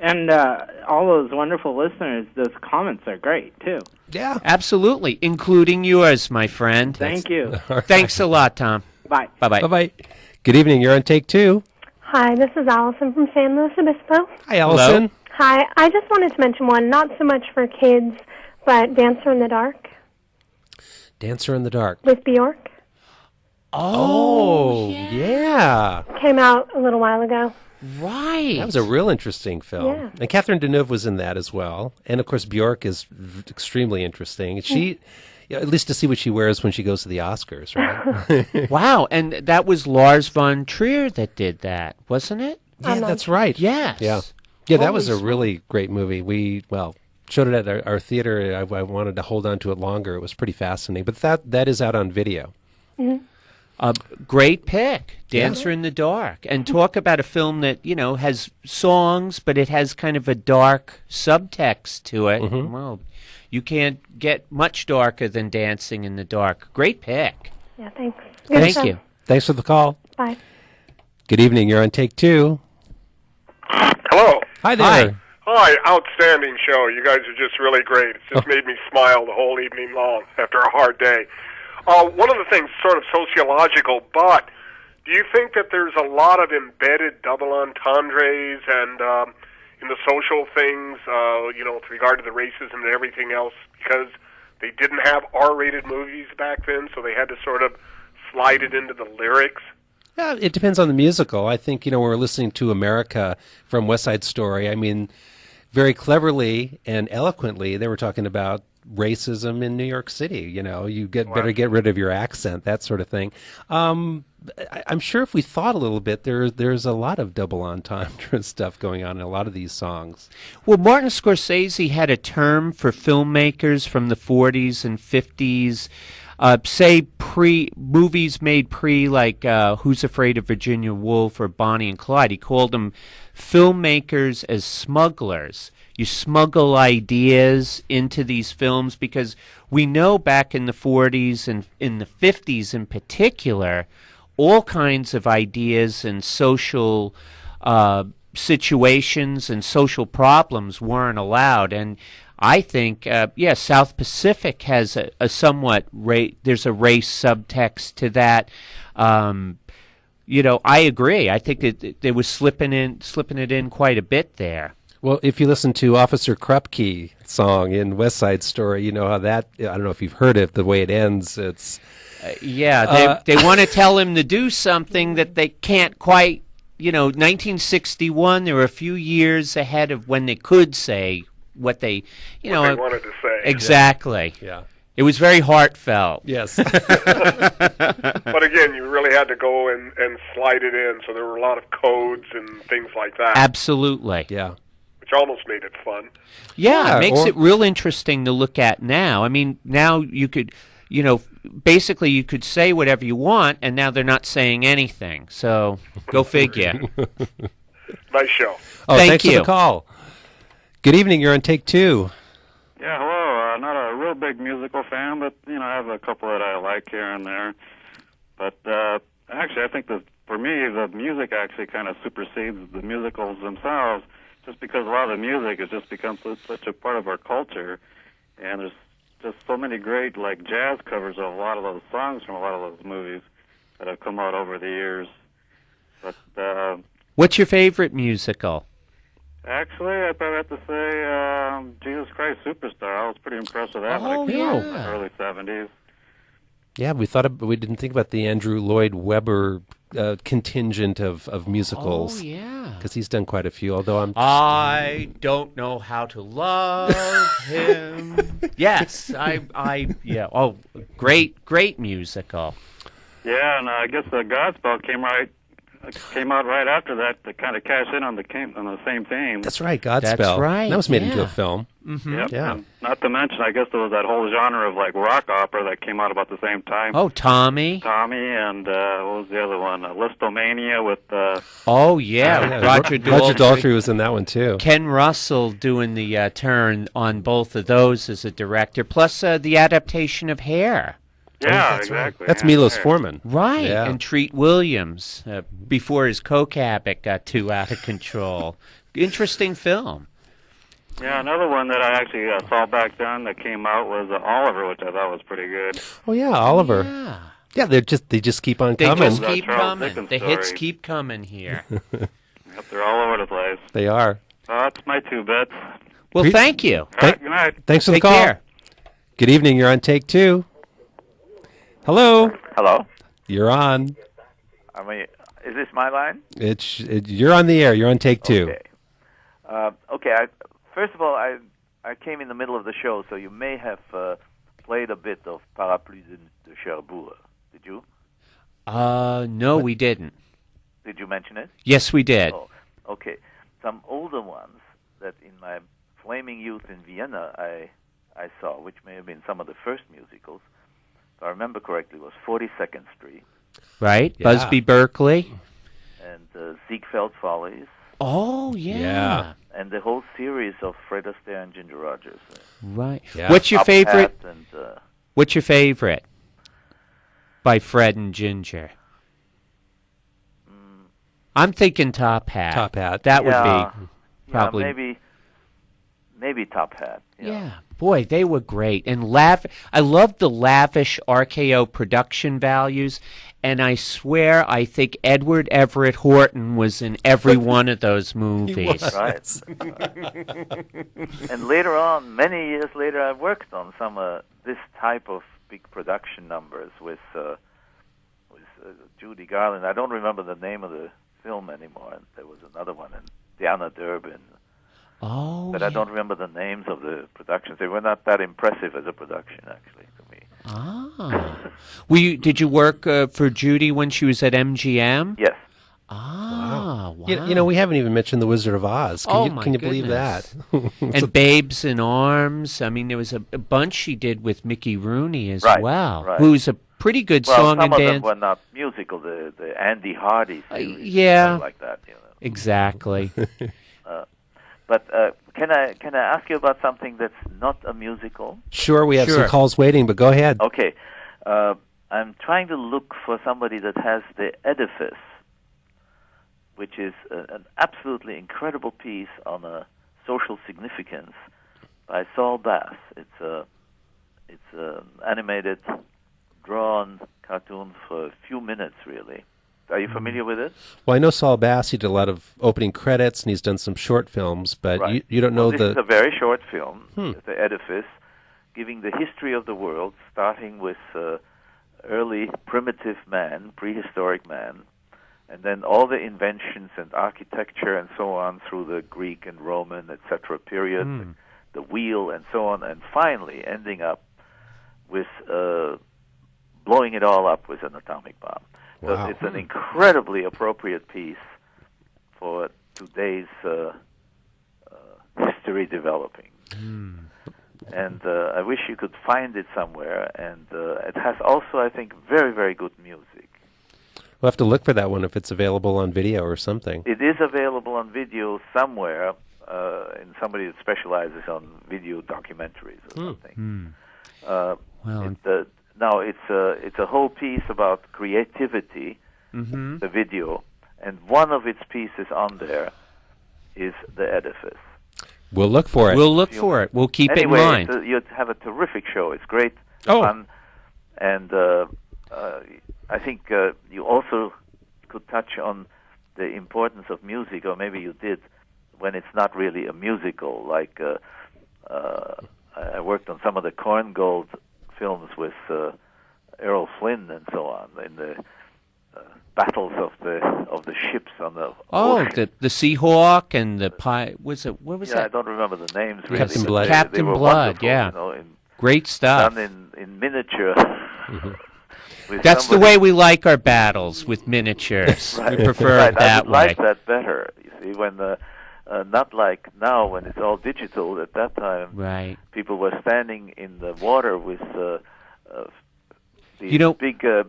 And all those wonderful listeners, those comments are great, too. Yeah. Absolutely, including yours, my friend. Thank you. Thanks a lot, Tom. Bye. Bye-bye. Bye-bye. Good evening. You're on Take Two. Hi, this is Allison from San Luis Obispo. Hi, Allison. Hi, I just wanted to mention one, not so much for kids, but Dancer in the Dark. Dancer in the Dark. With Bjork. Oh, yeah. Came out a little while ago. Right. That was a real interesting film. Yeah. And Catherine Deneuve was in that as well. And, of course, Bjork is extremely interesting. She, at least to see what she wears when she goes to the Oscars, right? Wow. And that was Lars von Trier that did that, wasn't it? Yeah, that's right. Yes. Yeah, that was a really great movie. We, showed it at our theater. I wanted to hold on to it longer. It was pretty fascinating. But that is out on video. Mm-hmm. Great pick, Dancer in the Dark. And talk about a film that, has songs, but it has kind of a dark subtext to it. Mm-hmm. Well, you can't get much darker than Dancing in the Dark. Great pick. Yeah, thanks. Thank you. Thanks for the call. Bye. Good evening. You're on Take Two. Hello. Hi there. Hi, outstanding show. You guys are just really great. It's just made me smile the whole evening long after a hard day. One of the things, sort of sociological, but do you think that there's a lot of embedded double entendres and in the social things, with regard to the racism and everything else, because they didn't have R-rated movies back then, so they had to sort of slide it into the lyrics? Yeah, it depends on the musical. I think, when we're listening to America from West Side Story, I mean, very cleverly and eloquently, they were talking about racism in New York City. You better get rid of your accent, that sort of thing. I'm sure if we thought a little bit, there's a lot of double entendre stuff going on in a lot of these songs. Well, Martin Scorsese had a term for filmmakers from the 40s and 50s. Say movies made like Who's Afraid of Virginia Woolf or Bonnie and Clyde. He called them filmmakers as smugglers. You smuggle ideas into these films because we know back in the 40s and in the 50s in particular, all kinds of ideas and social situations and social problems weren't allowed. And I think, South Pacific has a somewhat there's a race subtext to that. I agree. I think that they was slipping it in quite a bit there. Well, if you listen to Officer Krupke song in West Side Story, you know how that, I don't know if you've heard it, the way it ends, it's... they want to tell him to do something that they can't quite, 1961, they were a few years ahead of when they could say what they wanted to say. Exactly. Yeah. It was very heartfelt. Yes. But again, you really had to go and slide it in, so there were a lot of codes and things like that. Absolutely. Yeah. Which almost made it fun. Yeah, it makes it real interesting to look at now. I mean, now you could, basically you could say whatever you want, and now they're not saying anything. So go figure. Nice show. Oh, Thank thanks you. for the call. Good evening. You're on Take Two. Yeah, hello. Not a real big musical fan, but I have a couple that I like here and there. But actually, I think that for me, the music actually kind of supersedes the musicals themselves, just because a lot of the music has just become such a part of our culture, and there's just so many great jazz covers of a lot of those songs from a lot of those movies that have come out over the years. But what's your favorite musical? Actually, I'd probably have to say Jesus Christ Superstar. I was pretty impressed with that when it came out in the early 70s. Yeah, we didn't think about the Andrew Lloyd Webber contingent of musicals. Oh, yeah. Because he's done quite a few, although I don't know how to love him. Yes, yeah. Oh, great musical. Yeah, and I guess the Godspell came out right after that to kind of cash in on the same theme. That's right, Godspell. That's right. That was made into a film. Mm-hmm. Yep. Yeah. And not to mention, I guess there was that whole genre of rock opera that came out about the same time. Oh, Tommy. And what was the other one? Listomania with... Oh, yeah. Roger Daltrey was in that one, too. Ken Russell doing the turn on both of those as a director, plus the adaptation of Hair. Yeah, exactly. That's Milos Forman. Right, yeah. and Treat Williams, before his coke habit got too out of control. Interesting film. Yeah, another one that I actually saw back then that came out was Oliver, which I thought was pretty good. Oh, yeah, Oliver. Yeah, they just keep on coming. They just keep coming. The hits keep coming here. Yep, they're all over the place. They are. That's my 2 bits. Well, thank you. All right, good night. Thanks for the Take call. care. Good evening. You're on Take Two. Hello. Hello. You're on. Is this my line? You're on the air. You're on Take Two. Okay. First of all, I came in the middle of the show, so you may have played a bit of Parapluie de Cherbourg. Did you? No, we didn't. Did you mention it? Yes, we did. Oh, okay. Some older ones that in my flaming youth in Vienna I saw, which may have been some of the first musicals, if I remember correctly, was 42nd Street. Right, yeah. Busby Berkeley. And Ziegfeld Follies. Oh, yeah. And the whole series of Fred Astaire and Ginger Rogers. Right. Yeah. What's your favorite? What's your favorite by Fred and Ginger? I'm thinking Top Hat. Top Hat. That would be probably... maybe Top Hat. Yeah. Boy, they were great. And I loved the lavish RKO production values. And I swear, I think Edward Everett Horton was in every one of those movies. Right. And later on, many years later, I worked on some this type of big production numbers with Judy Garland. I don't remember the name of the film anymore. And there was another one, and Diana Durbin. Oh, but I don't remember the names of the productions. They were not that impressive as a production, actually, to me. Ah. Did you work for Judy when she was at MGM? Yes. Ah, wow. You know, we haven't even mentioned The Wizard of Oz. Can you believe goodness. that? And Babes in Arms. I mean, there was a bunch she did with Mickey Rooney as well, right. who's a pretty good Well, song some and of dance. them were not musical. The Andy Hardy series, yeah, stuff like that. You know. Exactly. But can I ask you about something that's not a musical? Sure, we have some calls waiting, but go ahead. Okay. I'm trying to look for somebody that has The Edifice, which is an absolutely incredible piece on a social significance by Saul Bass. It's an animated, drawn cartoon for a few minutes, really. Are you familiar with it? Well, I know Saul Bass. He did a lot of opening credits, and he's done some short films, but Right. you don't know this is a very short film, The Edifice, giving the history of the world, starting with early primitive man, prehistoric man, and then all the inventions and architecture and so on through the Greek and Roman, etc. period, the wheel and so on, and finally ending up with blowing it all up with an atomic bomb. So Wow. it's an incredibly appropriate piece for today's history developing. And I wish you could find it somewhere. And it has also, I think, very, very good music. We'll have to look for that one if it's available on video or something. It is available on video somewhere in somebody that specializes on video documentaries or something. Now it's a whole piece about creativity, the video, and one of its pieces on there is The Edifice. We'll look for it. We'll look for it. We'll keep Anyway, it in mind. you have a terrific show. It's great Oh. fun, and I think you also could touch on the importance of music, or maybe you did, when it's not really a musical. Like I worked on some of the Korngold films with Errol Flynn and so on in the battles of the ships on the ocean. the Seahawk and the pie. What was I that? don't remember the names really. Captain but Blood. they Captain were Blood. wonderful, Yeah, you know, great stuff. done in miniature. with That's the somebody- way we like our battles, with miniatures. Right. We prefer Right. it that I would like way. that better. You see, when not like now when it's all digital. At that time, Right. people were standing in the water with these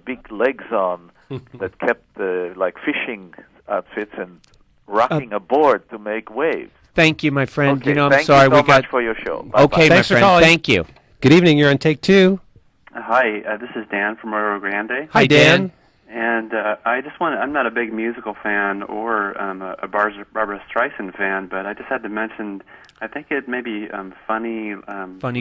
big legs on that kept like fishing outfits and rocking a board to make waves. Thank you, my friend. Okay, You know, I'm thank sorry you so we got. much for your show. Bye-bye. Okay, Thanks my for friend. calling. Thank you. Good evening. You're on Take Two. Hi, this is Dan from Rio Grande. Hi, Dan. And I just want I'm not a big musical fan or a Barbara Streisand fan, but I just had to mention, I think it may be Funny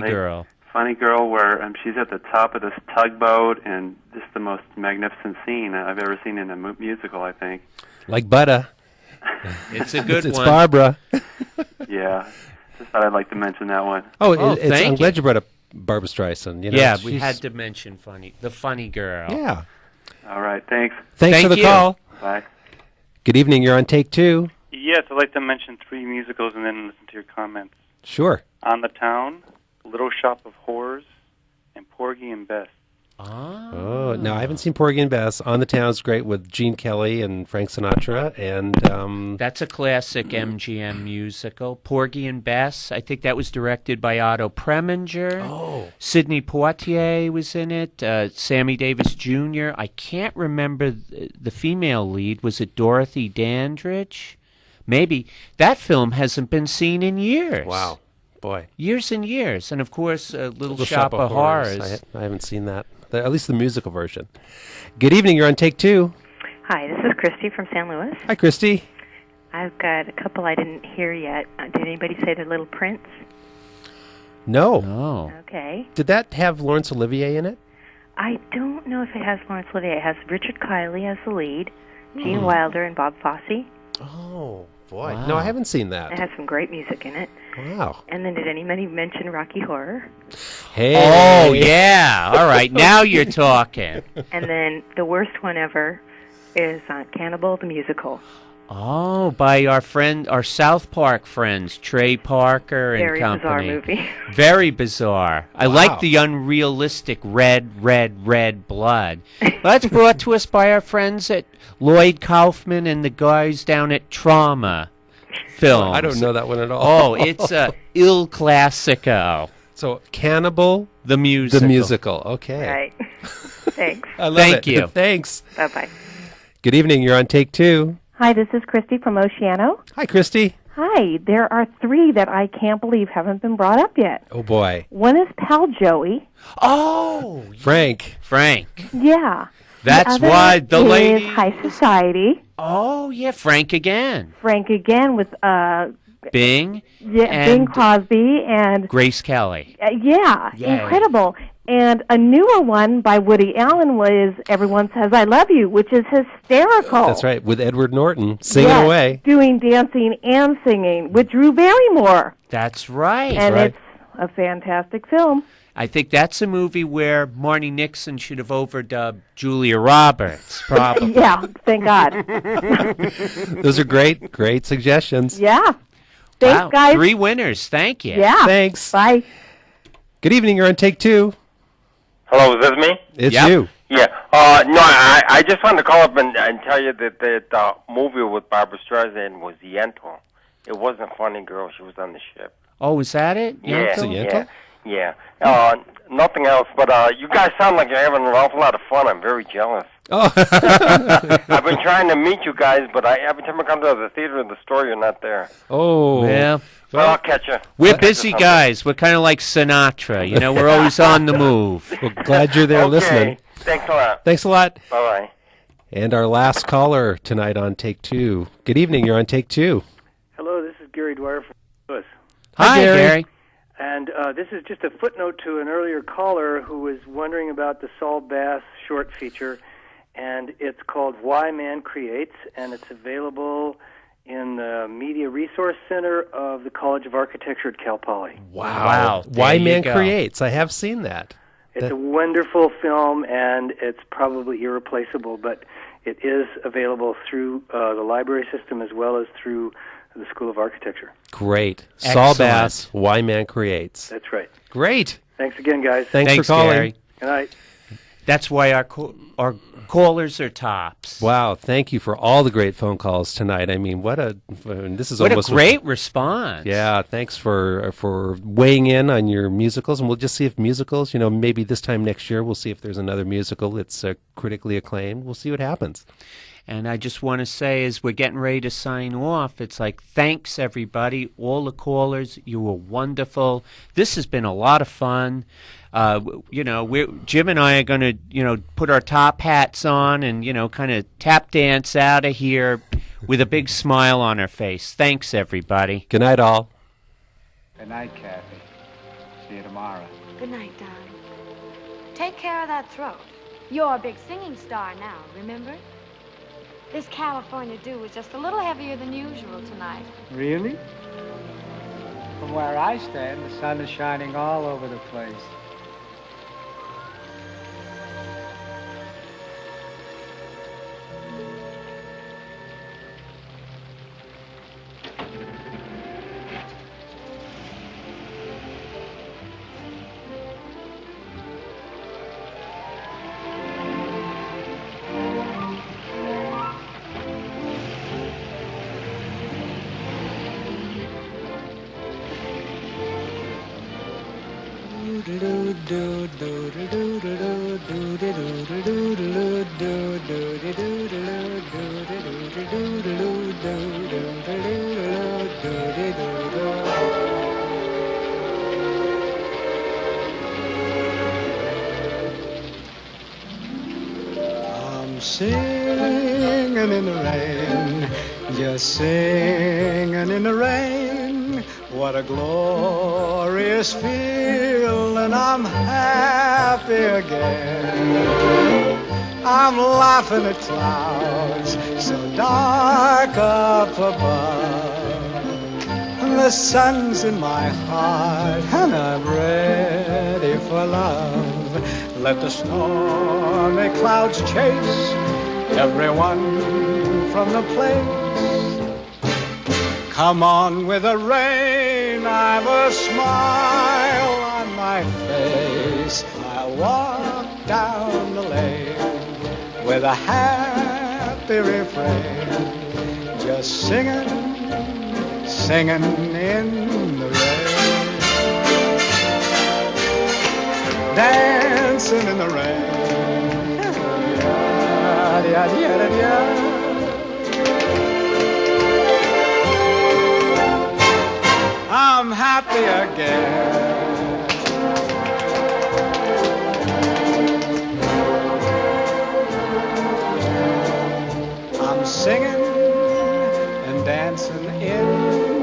Girl. Funny Girl, where she's at the top of this tugboat, and just the most magnificent scene I've ever seen in a musical, I think. Like butter. It's a good It's one. Barbara. Yeah, just thought I'd like to mention that one. I'm glad you brought up Barbara Streisand. You know, Yeah, we she's- had to mention the funny girl. Yeah. All right, thanks. Thanks for the call. Bye. Good evening. You're on Take Two. Yes, I'd like to mention 3 musicals and then listen to your comments. Sure. On the Town, Little Shop of Horrors, and Porgy and Bess. Oh, no, I haven't seen Porgy and Bess. On the Town's great with Gene Kelly and Frank Sinatra, and That's a classic MGM musical. Porgy and Bess. I think that was directed by Otto Preminger. Oh. Sidney Poitier was in it. Sammy Davis Jr. I can't remember the female lead. Was it Dorothy Dandridge? Maybe. That film hasn't been seen in years. Wow. Boy. Years and years. And, of course, Little Little Shop of Horrors. I haven't seen that. At least the musical version. Good evening. You're on Take Two. Hi, this is Christy from San Luis. Hi, Christy. I've got a couple I didn't hear yet. Did anybody say The Little Prince? No. Oh. Okay. Did that have Laurence Olivier in it? I don't know if it has Laurence Olivier. It has Richard Kiley as the lead, Gene Wilder and Bob Fosse. Oh, boy. Wow. No, I haven't seen that. It has some great music in it. Wow. And then did anybody mention Rocky Horror? Hey. Oh, yeah. All right, now you're talking. And then the worst one ever is Cannibal the Musical. Oh, by our South Park friends, Trey Parker and Very company. bizarre movie. Very bizarre. I like the unrealistic red blood. That's brought to us by our friends at Lloyd Kaufman and the guys down at Trauma Films. I don't know that one at all. Oh, it's Il Classico. So, Cannibal the Musical. The Musical, okay. Right. Thanks. I love Thank it. you. Thanks. Bye-bye. Good evening, you're on Take Two. Hi, this is Christy from Oceano. Hi, Christy. Hi, there are 3 that I can't believe haven't been brought up yet. Oh, boy. One is Pal Joey. Oh! Frank. Yeah. That's the other why the is lady... High Society. Oh, yeah, Frank again. With Bing. Yeah, and Bing Crosby and Grace Kelly. Yeah, Yay. incredible. And a newer one by Woody Allen was Everyone Says I Love You, which is hysterical. That's right, with Edward Norton singing Yes, away. doing dancing and singing with Drew Barrymore. That's right. And it's a fantastic film. I think that's a movie where Marnie Nixon should have overdubbed Julia Roberts, probably. Yeah, thank God. Those are great suggestions. Yeah. Thanks, Wow, guys. 3 winners. Thank you. Yeah. Thanks. Bye. Good evening, you're on Take Two. Hello, is this me? It's you. Yeah. No, I just wanted to call up and tell you that the movie with Barbara Streisand was Yentl. It wasn't Funny Girl. She was on the ship. Oh, is that it? Yeah. Nothing else, but you guys sound like you're having an awful lot of fun. I'm very jealous. Oh. I've been trying to meet you guys, but every time I come to the theater or the store, you're not there. Oh. Yeah. Well, I'll catch you. We're busy guys. We're kind of like Sinatra. You know, we're always on the move. Well, glad you're there Okay. listening. Thanks a lot. Thanks a lot. Bye-bye. And our last caller tonight on Take Two. Good evening, you're on Take Two. Hello, this is Gary Dwyer from Louis. Hi, Gary. And this is just a footnote to an earlier caller who was wondering about the Saul Bass short feature, and it's called Why Man Creates, and it's available in the Media Resource Center of the College of Architecture at Cal Poly. Wow. Why Man Creates. I have seen that. It's a wonderful film, and it's probably irreplaceable, but it is available through the library system as well as through the School of Architecture. Great. Excellent. Saul Bass, Why Man Creates. That's right. Great. Thanks again, guys. Thanks for calling. Gary. Good night. That's why our callers are tops. Wow, thank you for all the great phone calls tonight. I mean, this is What almost a great response. Yeah, thanks for weighing in on your musicals, and we'll just see if musicals, maybe this time next year we'll see if there's another musical that's critically acclaimed. We'll see what happens. And I just want to say, as we're getting ready to sign off, it's like, thanks, everybody, all the callers. You were wonderful. This has been a lot of fun. Jim and I are going to, put our top hats on and, kind of tap dance out of here with a big smile on our face. Thanks, everybody. Good night, all. Good night, Kathy. See you tomorrow. Good night, darling. Take care of that throat. You're a big singing star now, remember? This California dew was just a little heavier than usual tonight. Really? From where I stand, the sun is shining all over the place. I'm singing in the rain, just singing in the rain. What a glorious feeling, I'm happy again. I'm laughing at clouds so dark up above. And the sun's in my heart and I'm ready for love. Let the stormy clouds chase everyone from the place. Come on with the rain, I've a smile on my face. I'll walk down the lane with a happy refrain, just singing, singing in the rain, dancing in the rain. I'm happy again. I'm singing and dancing in